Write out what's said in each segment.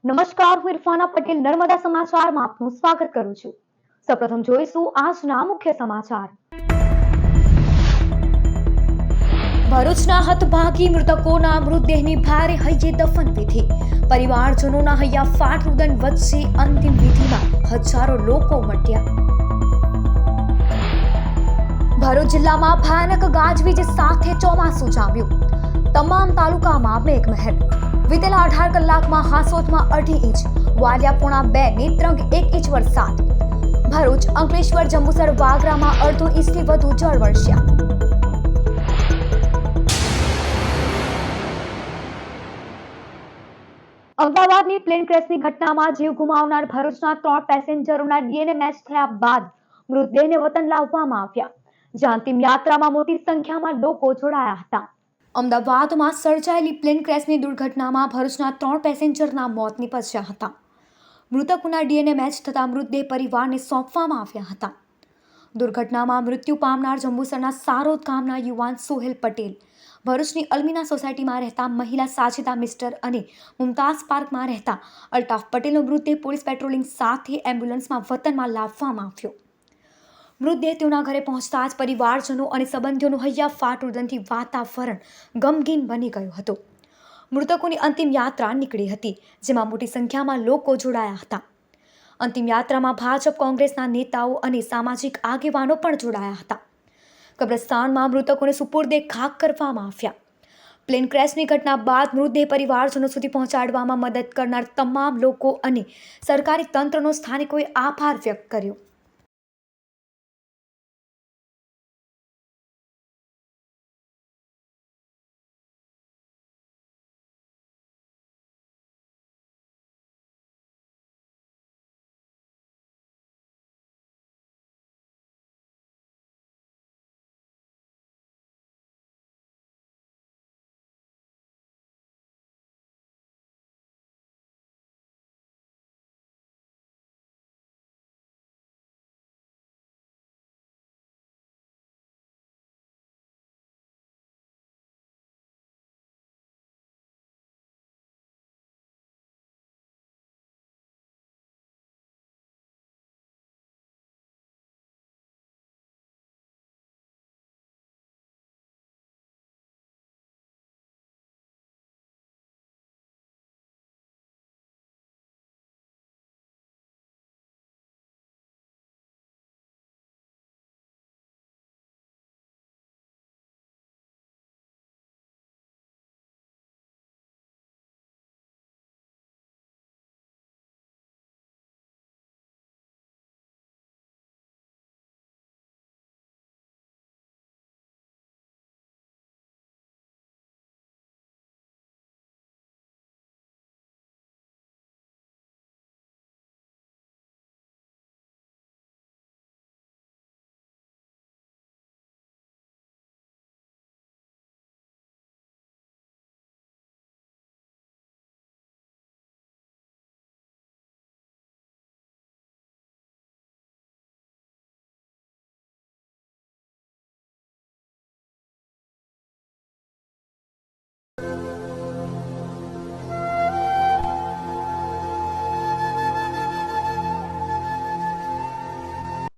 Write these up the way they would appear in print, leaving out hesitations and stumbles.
નમસ્કાર, હું ઇરફાના પટેલ નર્મદા સમાચારમાં આપનું સ્વાગત કરું છું। સૌપ્રથમ જોઈશું આજના મુખ્ય સમાચાર। ભરૂચના હતભાગી મૃતકોના મૃતદેહની ભારે હૈયે દફન વિધિ। પરિવારજનોના હૈયાફાટ રુદન વચ્ચે અંતિમ વિધિમાં હજારો લોકો ઉમટ્યા। ભરૂચ જિલ્લામાં ભયાનક ગાજવીજ સાથે ચોમાસું જામ્યું। તમામ તાલુકામાં મેઘમહેર। વીતેલા 18 કલાકમાં હાસોટમાં 2.5 ઇંચ, વાલિયા પોણા 2, નેત્રંગ 1 ઇંચ વરસાદ। ભરૂચ, અંકલેશ્વર, જંબુસર, વાગરામાં 1/2 ઇંચથી વધુ જળ વરસ્યા। અમદાવાદની પ્લેન ક્રેશની ઘટનામાં જીવ ગુમાવનાર ભરૂચના 3 પેસેન્જરોના ડીએનએ મેચ થયા બાદ મૃતદેહને વતન લાવવામાં આવ્યા, જ્યાં અંતિમ યાત્રામાં મોટી સંખ્યામાં લોકો જોડાયા હતા। અમદાવાદમાં સર્જાયેલી પ્લેન ક્રેશની દુર્ઘટનામાં ભરૂચના 3 પેસેન્જરના મોત નીપજ્યા હતા। મૃતકોના ડીએનએ મેચ થતા મૃતદેહ પરિવારને સોંપવામાં આવ્યા હતા। દુર્ઘટનામાં મૃત્યુ પામનાર જંબુસરના સારોદ ગામના યુવાન સોહેલ પટેલ, ભરૂચની અલ્મીના સોસાયટીમાં રહેતા મહિલા સાજિદા મિસ્ટર અને મુમતાઝ પાર્કમાં રહેતા અલ્તાફ પટેલનો મૃતદેહ પોલીસ પેટ્રોલિંગ સાથે એમ્બ્યુલન્સમાં વતનમાં લાવવામાં આવ્યો। મૃતદેહ તેઓના ઘરે પહોંચતા જ પરિવારજનો અને સંબંધીઓનું હૈયાફાટ રુદનથી વાતાવરણ ગમગીન બની ગયું હતું। મૃતકોની અંતિમ યાત્રા નીકળી હતી, જેમાં મોટી સંખ્યામાં લોકો જોડાયા હતા। અંતિમ યાત્રામાં ભાજપ, કોંગ્રેસના નેતાઓ અને સામાજિક આગેવાનો પણ જોડાયા હતા। કબ્રસ્તાનમાં મૃતકોને સુપુર્દે ખાક કરવામાં આવ્યા। પ્લેન ક્રેશની ઘટના બાદ મૃતદેહ પરિવારજનો સુધી પહોંચાડવામાં મદદ કરનાર તમામ લોકો અને સરકારી તંત્રનો સ્થાનિકોએ આભાર વ્યક્ત કર્યો।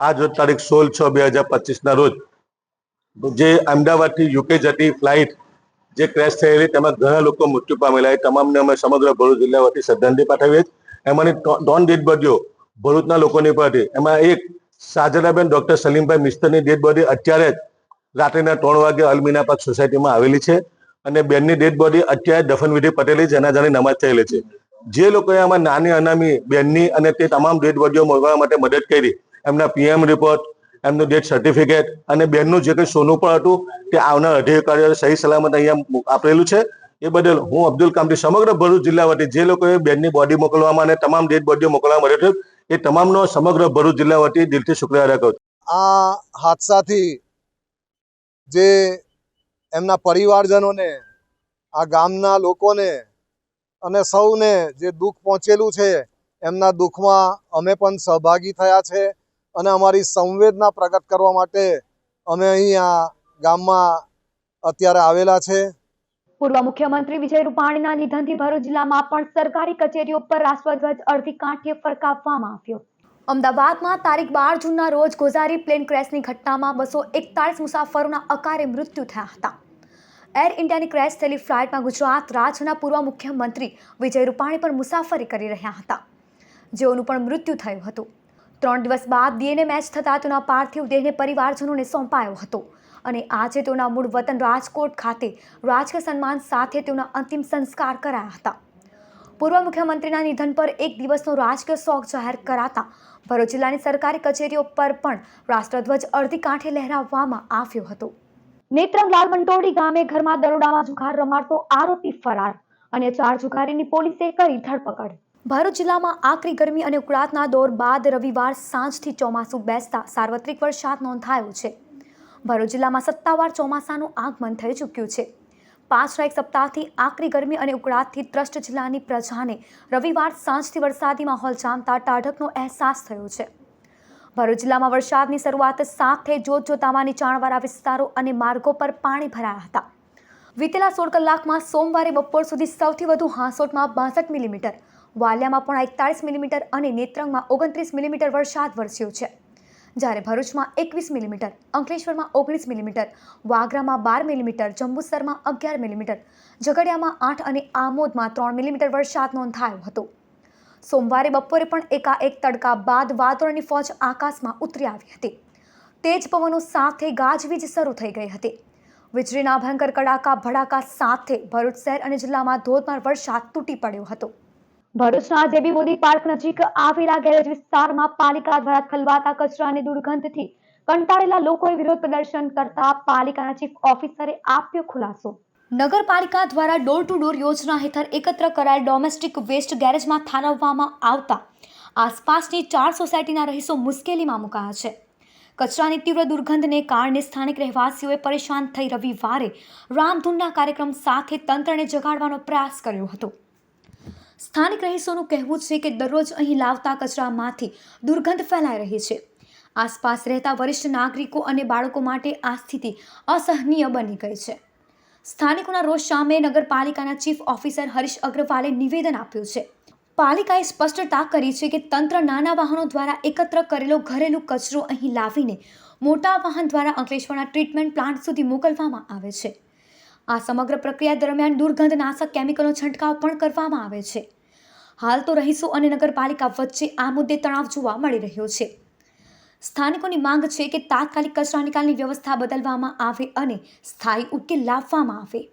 आज तारीख 16/6/2025 रोज जे अहमदाबाद थी यूके जती फ्लाइट जे क्रेश थयेली तेमां घणा लोको मृत्यु पामेला है। तमामने अमे समग्र भरूच जिल्ला वती श्रद्धांजलि पाठवीए। एमांनी 3 डेड बॉडीओ भरूचना लोकोनी पर हती। एमां एक साजदाबेन डॉक्टर सलीमभाई मिस्टरनी डेड बॉडी अत्यारे रात्रिना 3 वागे अल्मीना पार्क सोसायटीमां आवेली छे અને બેનની ડેડ બોડી અત્યારે દફનવિધિ પટેલી જનાજાની નમાજ થયેલી છે। જે લોકોએ આમાં નાની અનામી બેનની અને તે તમામ ડેડ બોડીઓ મળવા માટે મદદ કરી, એમના પીએમ રિપોર્ટ, એમનું ડેથ સર્ટિફિકેટ અને બેનનું જે કંઈ સોનું પણ હતું તે આવનાર અધિકારીઓએ સહી સલામત અહીંયા આપેલું છે। એ બદલ હું અબ્દુલ કામથી સમગ્ર ભરૂચ જિલ્લા વતી જે લોકોએ બેનની બોડી મોકલવામાં અને તમામ ડેડ બોડીઓ મોકલવામાં મદદ કરી એ તમામનો સમગ્ર ભરૂચ જિલ્લા વતી દિલથી શુક્રિયા અદા કરું છું। આ હાદસાથી જે એમના પરિવારજનોને, આ ગામના લોકોને અને સૌને જે દુઃખ પહોંચેલું છે એમના દુઃખમાં અમે પણ સહભાગી થયા છે અને અમારી સંવેદના પ્રગટ કરવા માટે અમે અહીં આ ગામમાં અત્યારે આવેલા છે। પૂર્વ મુખ્યમંત્રી વિજય રૂપાણીના નિધનથી ભરૂચ જિલ્લામાં પણ સરકારી કચેરીઓ પર રાષ્ટ્રધ્વજ અડધી કાંઠે ફરકાવવામાં આવ્યો. અમદાવાદમાં તારીખ 12 જૂનના રોજ ગોઝારી પ્લેન ક્રેશની ઘટનામાં 241 મુસાફરોના અકાળે મૃત્યુ થયા હતા. એર ઇન્ડિયાની ક્રેશ થયેલી ફ્લાઇટમાં ગુજરાત રાજ્યના પૂર્વ મુખ્યમંત્રી વિજય રૂપાણી પણ મુસાફરી કરી રહ્યા હતા, જેઓનું પણ મૃત્યુ થયું હતું. 3 દિવસ બાદ ડીએનએ મેચ થતા તેના પાર્થિવ દેહને પરિવારજનોને સોંપાયો હતો અને આજે તેઓના મૂળ વતન રાજકોટ ખાતે રાજકીય સન્માન સાથે તેઓના અંતિમ સંસ્કાર કરાયા હતા. પૂર્વ મુખ્યમંત્રીના નિધન પર એક દિવસનો રાજકીય શોક જાહેર કરાતા ભરૂચ જિલ્લાની સરકારી કચેરીઓ પર પણ રાષ્ટ્રધ્વજ અડધી કાંઠે લહેરાવવામાં આવ્યો હતો. નેત્રંગલાલ મંટોડી ગામે ઘરમાં દરોડામાં જુગાર રમાડતો આરોપી ફરાર અને 4 જુગારીની પોલીસે કરી ધરપકડ. ભરૂચ જિલ્લામાં આકરી ગરમી અને ઉકળાટના દોર બાદ રવિવાર સાંજથી ચોમાસું બેસતા સાર્વત્રિક વરસાદ નોંધાયો છે. ભરૂચ જિલ્લામાં સત્તાવાર ચોમાસાનું આગમન થઈ ચૂક્યું છે. પાછલા એક સપ્તાહથી આકરી ગરમી અને ઉકળાટથી ત્રસ્ત જિલ્લાની પ્રજાને રવિવાર સાંજથી વરસાદી માહોલ જામતા ટાઢકનો અહેસાસ થયો છે. ભરૂચ જિલ્લામાં વરસાદની શરૂઆત સાથે જોતજોતામાં નીચાણવાળા વિસ્તારો અને માર્ગો પર પાણી ભરાયા હતા. વીતેલા 16 કલાકમાં સોમવારે બપોર સુધી સૌથી વધુ હાંસોટમાં 62 મિલીમીટર, વાલિયામાં પણ 41 મિલીમીટર અને નેત્રંગમાં 29 મિલીમીટર વરસાદ વરસ્યો છે. જ્યારે ભરૂચમાં 21 મિલીમીટર, અંકલેશ્વરમાં 19 મિલીમીટર, વાગરામાં 12 મિલીમીટર, જંબુસરમાં 11 મિલીમીટર, ઝઘડિયામાં 8 અને આમોદમાં 3 મિલીમીટર વરસાદ નોંધાયો હતો. સોમવારે બપોરે પણ એકાએક તડકા બાદ વાદળોની ફોજ આકાશમાં ઉતરી આવી હતી. તેજ પવનો સાથે ગાજવીજ શરૂ થઈ ગઈ હતી. વીજળીના ભયંકર કડાકા ભડાકા સાથે ભરૂચ શહેર અને જિલ્લામાં ધોધમાર વરસાદ તૂટી પડ્યો હતો. ભરૂચના જેબી મોદી પાર્ક નજીક આવેલા ગેરેજ વિસ્તારમાં પાલિકા દ્વારા ઠલવાતા કચરાની દુર્ગંધથી કંટાળેલા લોકોએ વિરોધ પ્રદર્શન કરતા પાલિકાના ચીફ ઓફિસરે આપ્યો ખુલાસો. નગરપાલિકા દ્વારા ડોર ટુ ડોર યોજના હેઠળ એકત્ર કરાયેલ ડોમેસ્ટિક વેસ્ટ ગેરેજમાં ઠાલવવામાં આવતા આસપાસની 4 સોસાયટીના રહીશો મુશ્કેલીમાં મુકાયા છે. કચરાની તીવ્ર દુર્ગંધને કારણે સ્થાનિક રહેવાસીઓએ પરેશાન થઈ રવિવારે રામધૂનના કાર્યક્રમ સાથે તંત્રને જગાડવાનો પ્રયાસ કર્યો હતો. સ્થાનિક રહીશોનું કહેવું છે કે દરરોજ અહીં લાવતા કચરામાંથી દુર્ગંધ ફેલાઈ રહી છે. આસપાસ રહેતા વરિષ્ઠ નાગરિકો અને બાળકો માટે આ સ્થિતિ અસહનીય બની ગઈ છે. સ્થાનિકોના રોષ સામે નગરપાલિકાના ચીફ ઓફિસર હરીશ અગ્રવાલે નિવેદન આપ્યું છે. પાલિકાએ સ્પષ્ટતા કરી છે કે તંત્ર નાના વાહનો દ્વારા એકત્ર કરેલો ઘરેલું કચરો અહીં લાવીને મોટા વાહન દ્વારા અંકલેશ્વરના ટ્રીટમેન્ટ પ્લાન્ટ સુધી મોકલવામાં આવે છે. આ સમગ્ર પ્રક્રિયા દરમિયાન દુર્ગંધનાશક કેમિકલનો છંટકાવ પણ કરવામાં આવે છે. હાલ તો રહીશો અને નગરપાલિકા વચ્ચે આ મુદ્દે તણાવ જોવા મળી રહ્યો છે. સ્થાનિકોની માંગ છે કે તાત્કાલિક કચરા નિકાલની વ્યવસ્થા બદલવામાં આવે અને સ્થાયી ઉકેલ લાવવામાં આવે.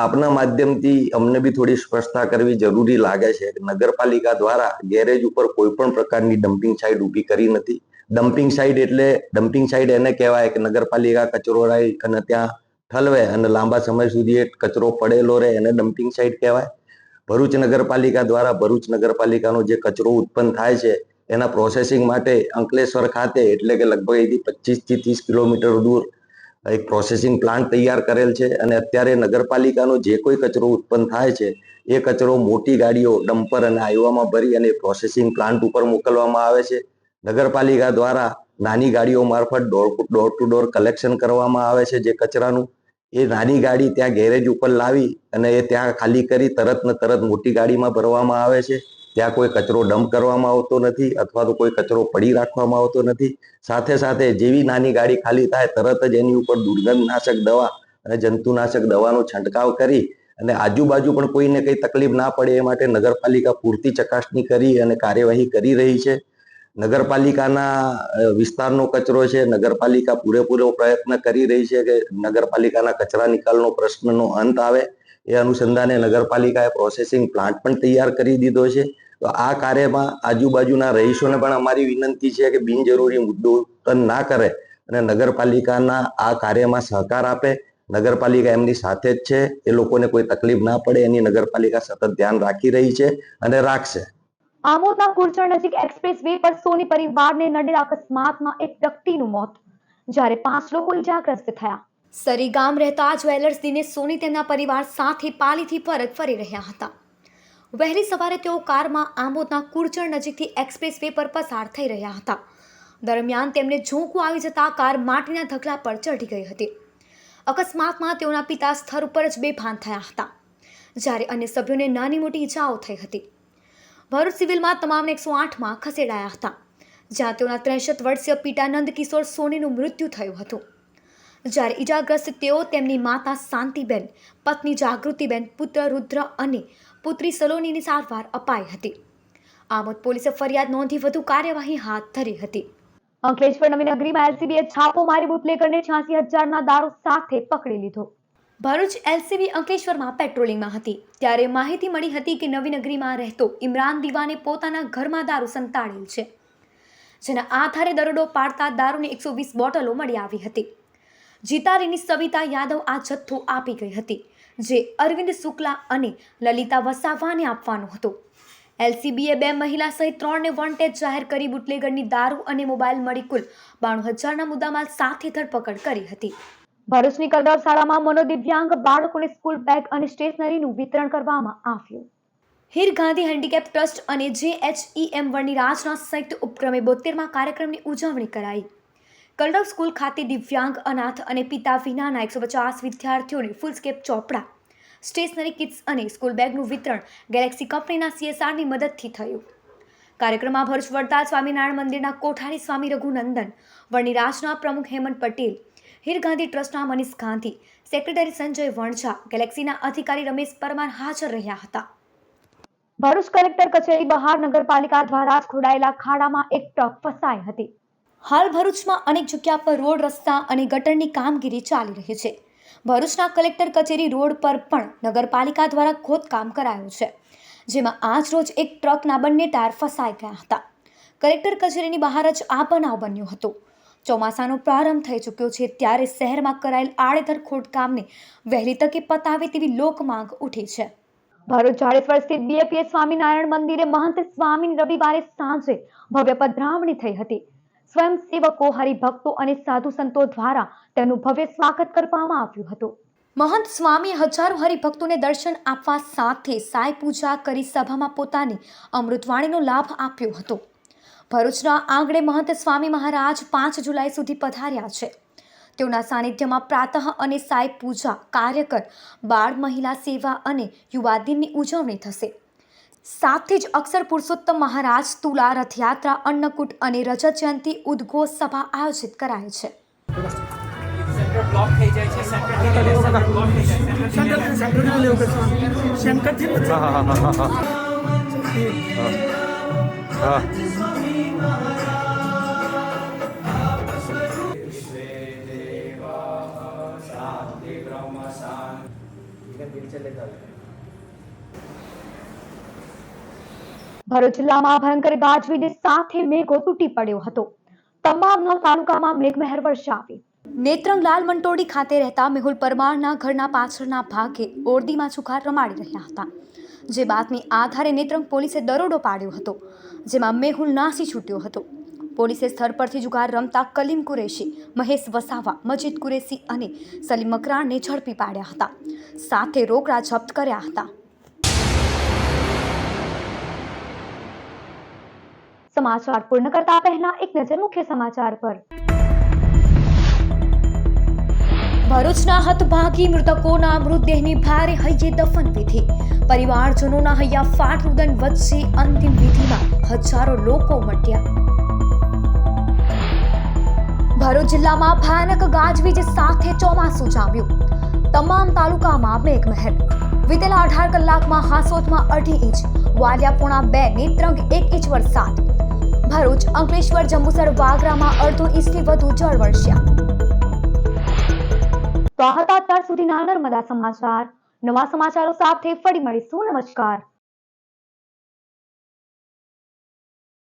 આપના માધ્યમથી અમને બી થોડી સ્પષ્ટતા કરવી જરૂરી લાગે છે કે નગરપાલિકા દ્વારા ગેરેજ ઉપર કોઈ પણ પ્રકારની ડમ્પિંગ સાઇટ ઊભી કરી નથી. ડમ્પિંગ સાઇટ એને કહેવાય કે નગરપાલિકા કચરો લાવી અને ત્યાં ઠલવે અને લાંબા સમય સુધી એ કચરો પડેલો રહે એને ડમ્પિંગ સાઇટ કહેવાય. ભરૂચ નગરપાલિકા દ્વારા ભરૂચ નગરપાલિકાનો જે કચરો ઉત્પન્ન થાય છે એના પ્રોસેસિંગ માટે અંકલેશ્વર ખાતે એટલે કે લગભગ અહીંથી 25 થી 30 કિલોમીટર દૂર એક પ્રોસેસિંગ પ્લાન્ટ તૈયાર કરેલ છે અને અત્યારે નગરપાલિકાનો જે કોઈ કચરો ઉત્પન્ન થાય છે એ કચરો મોટી ગાડીઓ ડમ્પર અને આઈવામાં ભરી અને પ્રોસેસિંગ પ્લાન્ટ ઉપર મોકલવામાં આવે છે. નગરપાલિકા દ્વારા નાની ગાડીઓ મારફત ડોર ટુ ડોર કલેક્શન કરવામાં આવે છે. જે કચરાનું એ નાની ગાડી ત્યાં ગેરેજ ઉપર લાવી અને એ ત્યાં ખાલી કરી તરત ને તરત મોટી ગાડીમાં ભરવામાં આવે છે. ત્યાં કોઈ કચરો ડમ્પ કરવામાં આવતો નથી અથવા તો કોઈ કચરો પડી રાખવામાં આવતો નથી. સાથે સાથે જેવી નાની ગાડી ખાલી થાય તરત જ એની ઉપર દુર્ગંધનાશક દવા અને જંતુનાશક દવાનો છંટકાવ કરી અને આજુબાજુ પણ કોઈને કંઈ તકલીફ ના પડે એ માટે નગરપાલિકા પૂરતી ચકાસણી કરી અને કાર્યવાહી કરી રહી છે. નગરપાલિકાના વિસ્તારનો કચરો છે. નગરપાલિકા પૂરેપૂરો પ્રયત્ન કરી રહી છે કે નગરપાલિકાના કચરા નિકાલનો પ્રશ્નનો અંત આવે. એ અનુસંધાને નગરપાલિકાએ પ્રોસેસિંગ પ્લાન્ટ પણ તૈયાર કરી દીધો છે. તો આ કાર્યમાં આજુબાજુના રહીશોને પણ અમારી વિનંતી છે કે બિનજરૂરી મુદ્દો ઉત્પન્ન ના કરે અને નગરપાલિકાના આ કાર્યમાં સહકાર આપે. નગરપાલિકા એમની સાથે જ છે. એ લોકોને કોઈ તકલીફ ના પડે એની નગરપાલિકા સતત ધ્યાન રાખી રહી છે અને રાખશે. આમોદના કુરચણ નજીક એક્સપ્રેસ વે પર સોની પરિવારને નડેલા અકસ્માતમાં એક વ્યક્તિનું મોત, જ્યારે 5 લોકો ઇજાગ્રસ્ત થયા. સરી ગામ રહેતા જ્વેલર્સ દિનેશ સોની તેમના પરિવાર સાથે પાલીથી પરત ફરી રહ્યા હતા. વહેલી સવારે તેઓ કારમાં આમોદના કુરચણ નજીકથી એક્સપ્રેસ વે પર પસાર થઈ રહ્યા હતા. દરમિયાન તેમને ઝોકું આવી જતા કાર માટીના ઢગલા પર ચઢી ગઈ હતી. અકસ્માતમાં તેઓના પિતા સ્થળ ઉપર જ બેભાન થયા હતા, જ્યારે અન્ય સભ્યોને નાની મોટી ઈજાઓ થઈ હતી. ભરૂચ સિવિલમાં તમામને 108માં ખસેડાયા હતા, જ્યાં તેઓના 63 વર્ષીય પિતા નંદકિશોર સોનીનું મૃત્યુ થયું હતું. જ્યારે ઈજાગ્રસ્ત તેઓ તેમની માતા શાંતિબેન, પત્ની જાગૃતિબેન, પુત્ર રુદ્ર અને પુત્રી સલોનીની સારવાર અપાઈ હતી. આમોદ પોલીસે ફરિયાદ નોંધી વધુ કાર્યવાહી હાથ ધરી હતી. અંકલેશ્વર નવીનગરીમાં એલસીબીએ છાપો મારી બુટલેગરને 86,000ના દારૂ સાથે પકડી લીધો. ભરૂચ એલસીબી અંકલેશ્વરમાં પેટ્રોલિંગમાં હતી ત્યારે માહિતી મળી હતી કે નવીનગરીમાં રહેતો ઇમરાન દીવાને પોતાના ઘરમાં દારૂ સંતાડેલ છે, જેના આધારે દરોડો પાડતા દારૂની 120 બોટલો મળી આવી હતી. જીતારીની સવિતા યાદવ આ જથ્થો આપી ગઈ હતી, જે અરવિંદ શુક્લા અને લલિતા વસાવાને આપવાનો હતો. એલસીબીએ 2 મહિલા સહિત 3ને વોન્ટેડ જાહેર કરી બુટલેગરની દારૂ અને મોબાઈલ મળી કુલ 92,000ના મુદ્દામાલ સાથે ધરપકડ કરી હતી. ભરૂચની કલરવ શાળામાં મનોદિવ્યાંગ બાળકોને સ્કૂલ બેગ અને સ્ટેશનરીનું વિતરણ કરવામાં આવ્યું. હીર ગાંધી હેન્ડીકેપ ટ્રસ્ટ અને JHEM વણિરાજના સંયુક્ત ઉપક્રમે 72મા કાર્યક્રમની ઉજવણી કરાઈ. કલરવ સ્કૂલ ખાતે દિવ્યાંગ, અનાથ અને પિતા વિનાના 150 વિદ્યાર્થીઓને ફૂલસ્કેપ ચોપડા, સ્ટેશનરી કિટ્સ અને સ્કૂલ બેગનું વિતરણ ગેલેક્સી કંપનીના CSRની મદદથી થયું. કાર્યક્રમમાં ભરૂચ વડતાલ સ્વામિનારાયણ મંદિરના કોઠારી સ્વામી રઘુનંદન, વણિરાજના પ્રમુખ હેમંત પટેલ, હીર ગાંધી ટ્રસ્ટના મનીષ ગાંધી, સેક્રેટરી સંજય વણઝા, ગેલેક્સીના અધિકારી રમેશ પરમાર હાજર રહ્યા હતા. ભરૂચ કલેક્ટર કચેરી બહાર નગરપાલિકા દ્વારા ખોદાયેલા ખાડામાં એક ટ્રક ફસાઈ હતી. હાલ ભરૂચમાં અનેક જગ્યા પર રોડ, રસ્તા અને ગટરની કામગીરી ચાલી રહી છે. ભરૂચના કલેક્ટર કચેરી રોડ પર પણ નગરપાલિકા દ્વારા ખોદકામ કરાયું છે, જેમાં આજ રોજ એક ટ્રકના બંને ટાયર ફસાઈ ગયા હતા. કલેક્ટર કચેરીની બહાર જ આ બનાવ બન્યો હતો. ચોમાસાનો પ્રારંભ થઈ ચૂક્યો છે ત્યારે શહેરમાં કરાયેલ આડેધડ ખોદકામને વહેલી તકે પતાવે તેવી લોકમાંગ ઉઠી છે. ભરૂચ જાડેશ્વર સ્થિત BAPS સ્વામિનારાયણ મંદિરે મહંત સ્વામીની રવિવારે સાંજે ભવ્ય પધરામણી થઈ હતી. સ્વયંસેવકો, હરિભક્તો અને સાધુ સંતો દ્વારા તેનું ભવ્ય સ્વાગત કરવામાં આવ્યું હતું. મહંત સ્વામીએ હજારો હરિભક્તોને દર્શન આપવા સાથે સાઈ પૂજા કરી સભામાં પોતાની અમૃતવાણીનો લાભ આપ્યો હતો. ભરૂચના આંગણે મહંત સ્વામી મહારાજ 5 જુલાઈ સુધી પધાર્યા છે. તેઓના સાનિધ્યમાં પ્રાતઃ અને સાઈ પૂજા, કાર્યકર, બાળ મહિલા સેવા અને યુવા દિનની ઉજવણી થશે. સાથે જ અક્ષર પુરુષોત્તમ મહારાજ તુલા રથયાત્રા, અન્નકૂટ અને રજત જયંતિ ઉદ્ઘોષ સભા આયોજિત કરાય છે. ભરૂચ જિલ્લામાં ભયંકર ગાજવીજ સાથે મેઘો તૂટી પડ્યો હતો. તમામ 9 તાલુકામાં મેઘમહેર વરસાવી. નેત્રંગ લાલ મંટોડી ખાતે રહેતા મેહુલ પરમારના ઘરના પાછળના ભાગે ઓરડીમાં જુગાર રમાડી રહ્યા હતા, જે બાતમી આધારે નેત્રંગ પોલીસે દરોડો પાડ્યો હતો, જેમાં મેહુલ નાસી છૂટ્યો હતો. પોલીસે સ્થળ પરથી જુગાર રમતા કલીમ કુરેશી, મહેશ વસાવા, મજીદ કુરેશી અને સલીમ મકરાણને ઝડપી પાડ્યા હતા, સાથે રોકડા જપ્ત કર્યા હતા. સમાચાર પૂર્ણ કરતા પહેલા એક નજર મુખ્ય સમાચાર પર. ભરૂચના હતભાગી મૃતકોના મૃતદેહની ભારે હૈયે દફન વિધિ. પરિવારજનોના હૈયાફાટ રુદન વચ્ચે અંતિમ વિધિમાં હજારો લોકો ઉમટ્યા. ભરૂચ જિલ્લામાં ભયાનક ગાજવીજ સાથે ચોમાસું જામ્યું. તમામ તાલુકામાં મેઘમહેર. વિતેલા 18 કલાકમાં હાસોદમાં 2.5 ઇંચ, વાલિયા પોણા 2, નેત્રંગ 1 ઇંચ વરસાદ. ભરૂચ, અંકલેશ્વર, જંબુસર, વાગરામાં 1/2 ઇંચથી વધુ જળ વરસ્યા. તો આ હતા અત્યાર સુધીના નર્મદા સમાચાર. નવા સમાચારો સાથે ફરી મળીશું. નમસ્કાર.